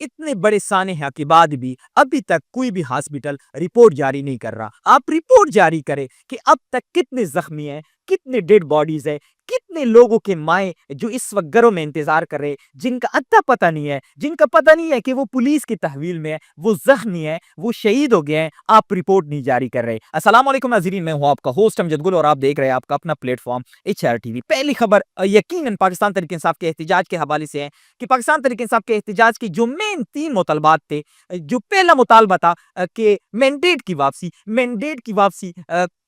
اتنے بڑے سانحہ کے بعد بھی ابھی تک کوئی بھی ہاسپٹل رپورٹ جاری نہیں کر رہا۔ آپ رپورٹ جاری کریں کہ اب تک کتنے زخمی ہیں، کتنے ڈیڈ باڈیز ہیں، کتنے لوگوں کے مائیں جو اس وقت گھروں میں انتظار کر رہے، جن کا اتا پتہ نہیں ہے، جن کا پتہ نہیں ہے کہ وہ پولیس کی تحویل میں ہے، وہ زخمی ہیں، وہ شہید ہو گئے ہیں، آپ رپورٹ نہیں جاری کر رہے۔ السلام علیکم ناظرین، میں ہوں آپ کا ہوسٹ امجد گل اور آپ دیکھ رہے ہیں آپ کا اپنا پلیٹ فارم HRTV۔ پہلی خبر یقیناً پاکستان تحریک انصاف کے احتجاج کے حوالے سے ہے کہ پاکستان تحریک انصاف کے احتجاج کی جو مین 3 مطالبات تھے، جو پہلا مطالبہ تھا کہ مینڈیٹ کی واپسی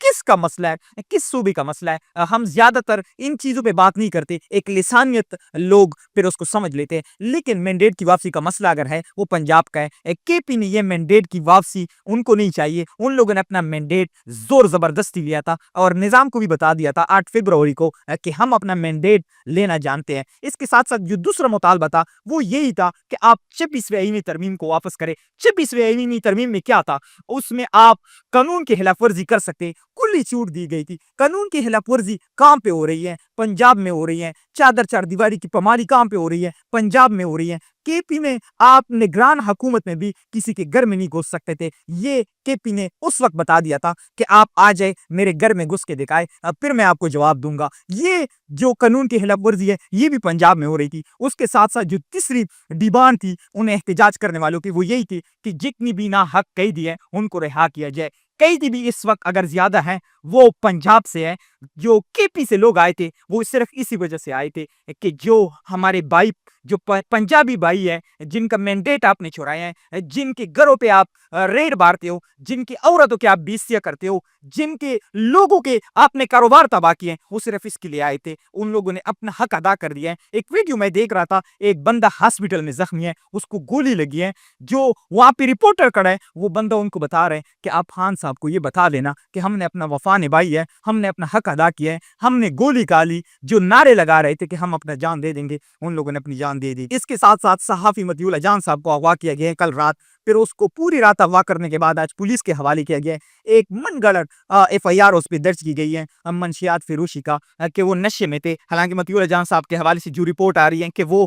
کس کا مسئلہ ہے، کس صوبے کا مسئلہ ہے، ہم زیادہ تر ان چیزوں پہ بات نہیں کرتے، ایک لسانیت لوگ پھر اس کو سمجھ لیتے ہیں، لیکن مینڈیٹ کی واپسی کا مسئلہ اگر ہے وہ پنجاب کا ہے۔ KP نے یہ مینڈیٹ کی واپسی ان کو نہیں چاہیے، ان لوگوں نے اپنا مینڈیٹ زور زبردستی لیا تھا اور نظام کو بھی بتا دیا تھا 8 فروری کو کہ ہم اپنا مینڈیٹ لینا جانتے ہیں۔ اس کے ساتھ ساتھ جو دوسرا مطالبہ تھا وہ یہی تھا کہ آپ 26ویں آئینی ترمیم کو واپس کریں۔ 26ویں آئینی ترمیم میں کیا تھا؟ اس میں آپ قانون کی خلاف ورزی کر سکتے، کلی چھوٹ دی گئی تھی۔ قانون کی خلاف ورزی کہاں پہ ہو رہی ہے؟ پنجاب میں ہو رہی ہے۔ چادر چار دیواری کی پامالی کہاں پہ ہو رہی ہے؟ پنجاب میں ہو رہی ہے۔ KP میں آپ نگران حکومت میں بھی کسی کے گھر میں نہیں گھس سکتے تھے، یہ KP نے اس وقت بتا دیا تھا کہ آپ آ جائے میرے گھر میں گھس کے دکھائے، پھر میں آپ کو جواب دوں گا۔ یہ جو قانون کی خلاف ورزی ہے یہ بھی پنجاب میں ہو رہی تھی۔ اس کے ساتھ ساتھ جو تیسری ڈیمانڈ تھی انہیں احتجاج کرنے والوں کی وہ یہی تھی کہ جتنی بھی ناحق قیدی ہیں ان کو رہا کیا جائے۔ قیدی بھی اس وقت اگر زیادہ ہیں وہ پنجاب سے ہیں، جو KP سے لوگ آئے تھے وہ صرف اسی وجہ سے آئے تھے کہ جو ہمارے بھائی، جو پنجابی بھائی ہیں جن کا مینڈیٹ آپ نے چھڑایا ہے، جن کے گھروں پہ آپ ریڈ مارتے ہو، جن کی عورتوں کے آپ بیسیاں کرتے ہو، جن کے لوگوں کے آپ نے کاروبار تباہ کیے ہیں، وہ صرف اس کے لیے آئے تھے۔ ان لوگوں نے اپنا حق ادا کر دیا ہے۔ ایک ویڈیو میں دیکھ رہا تھا، ایک بندہ ہاسپٹل میں زخمی ہے، اس کو گولی لگی ہے، جو وہاں پہ رپورٹر کھڑا ہے وہ بندہ ان کو بتا رہے ہیں کہ آپ خان صاحب کو یہ بتا لینا کہ ہم نے اپنا وفا نبھائی ہے، ہم نے اپنا حق ادا کیا ہے، ہم نے گولی کھا لی۔ جو نعرے لگا رہے تھے کہ ہم اپنا جان دے دیں گے، ان لوگوں نے اپنی جان دے دی۔ اس کے ساتھ ساتھ صحافی مطیع اللہ جان صاحب کو اغوا کیا گیا ہے کل رات، پھر اس کو پوری رات اغوا کرنے کے بعد آج پولیس کے حوالے کیا گیا ہے۔ ایک من گڑت FIR اس پہ درج کی گئی ہے منشیات فروشی کا کہ وہ نشے میں تھے۔ حالانکہ مطیع اللہ جان صاحب کے حوالے سے جو رپورٹ آ رہی ہے کہ وہ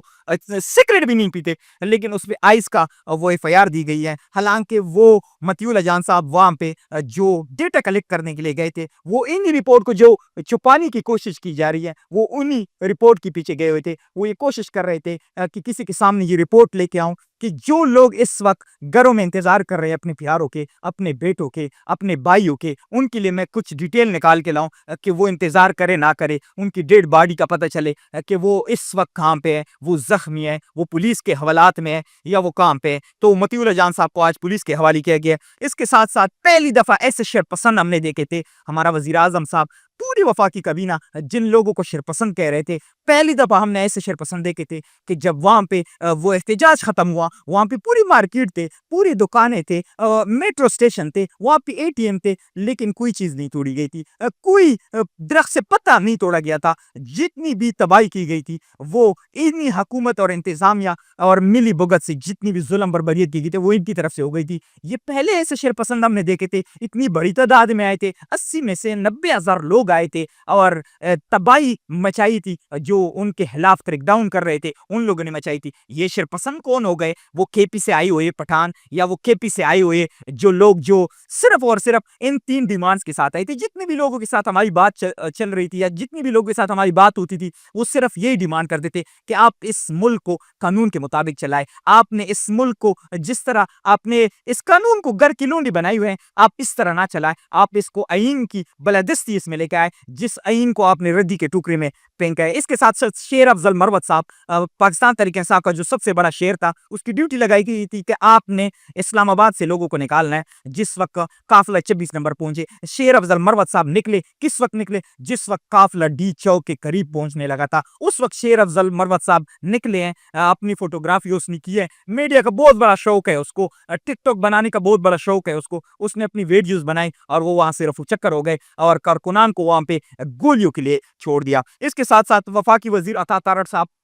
سگریٹ بھی نہیں پیتے، لیکن اس پہ آئس کا وہ FIR دی گئی ہے۔ حالانکہ وہ مطیع اللہ جان صاحب وہاں پہ جو ڈیٹا کلیکٹ کرنے کے لیے گئے تھے، وہ انہی رپورٹ کو جو چھپانے کی کوشش کی جا رہی ہے وہ انہی رپورٹ کے پیچھے گئے ہوئے تھے۔ وہ یہ کوشش کر رہے تھے کہ کسی کے سامنے یہ رپورٹ لے کے آؤں کہ جو لوگ اس وقت گھروں میں انتظار کر رہے ہیں اپنے پیاروں کے، اپنے بیٹوں کے، اپنے بھائیوں کے، ان کے لیے میں کچھ ڈیٹیل نکال کے لاؤں کہ وہ انتظار کرے نہ کرے، ان کی ڈیڈ باڈی کا پتہ چلے کہ وہ اس وقت کہاں پہ ہے، وہ زخمی ہے، وہ پولیس کے حوالات میں ہے یا وہ کہاں پہ ہے۔ تو مطیع اللہ جان صاحب کو آج پولیس کے حوالے کیا گیا۔ اس کے ساتھ ساتھ پہلی دفعہ ایسے شرپسند ہم نے دیکھے تھے، ہمارا وزیر اعظم صاحب پوری وفاقی کابینہ جن لوگوں کو شرپسند کہہ رہے تھے، پہلی دفعہ ہم نے ایسے شرپسند دیکھے تھے کہ جب وہاں پہ وہ احتجاج ختم ہوا، وہاں پہ پوری مارکیٹ تھے، پوری دکانیں تھے، میٹرو اسٹیشن تھے، وہاں پہ ATM تھے، لیکن کوئی چیز نہیں توڑی گئی تھی، کوئی درخت سے پتہ نہیں توڑا گیا تھا۔ جتنی بھی تباہی کی گئی تھی وہ انہی حکومت اور انتظامیہ اور ملی بھگت سے جتنی بھی ظلم بربریت کی گئی تھی وہ ان کی طرف سے ہو گئی تھی۔ یہ پہلے ایسے شرپسند ہم نے دیکھے تھے، اتنی بڑی تعداد میں آئے تھے، 80 میں سے 90,000 لوگ آئے تھے اور تباہی مچائی تھی، جو ان کے خلاف کریک ڈاؤن کر رہے تھے ان لوگوں نے مچائی تھی۔ یہ شرپسند کون ہو گئے؟ وہ KP سے آئے ہوئے پٹھان یا وہ KP سے آئے ہوئے جو لوگ جو صرف اور صرف ان 3 ڈیمانڈز کے ساتھ آئے تھے۔ جتنے بھی لوگوں کے ساتھ ہماری بات چل رہی تھی یا جتنی بھی لوگوں کے ساتھ ہماری بات ہوتی تھی وہ صرف یہی ڈیمانڈ کرتے تھے کہ آپ اس ملک کو قانون کے مطابق چلائے۔ آپ نے اس ملک کو جس طرح آپ نے اس قانون کو گھر کی لونڈی بنائی ہوئے ہیں، آپ اس طرح نہ چلائیں، آپ اس کو آئین کی بالادستی اس میں لے کے آئے، جس آئین کو آپ نے ردی کے ٹکڑے میں پھینکا ہے۔ اس کے ساتھ ساتھ شیر افضل مروت صاحب، پاکستان تحریک انصاف کا جو سب سے بڑا شیر تھا، اس کی ڈیوٹی لگائی گئی تھی کہ آپ نے اسلام آباد سے لوگوں کو نکالنا ہے۔ جس وقت قافلہ 26 نمبر پہنچے، شیر افضل مروت صاحب نکلے، کس وقت نکلے؟ جس وقت قافلہ D چوک کے قریب پہنچنے لگا تھا، اس وقت شیر افضل مروت صاحب نکلے ہیں۔ اپنی فوٹوگرافی اس نے کی ہے، میڈیا کا بہت بڑا شوق ہے اس کو، ٹک ٹاک بنانے کا بہت بڑا شوق ہے اس کو، اس نے اپنی ویڈیوز بنائی اور وہ وہاں سے رفو چکر ہو گئے اور کارکنان کو وہاں پہ گولیوں کے لیے چھوڑ دیا۔ اس کے ساتھ ساتھ وفاقی وزیر عطا تارڑ صاحب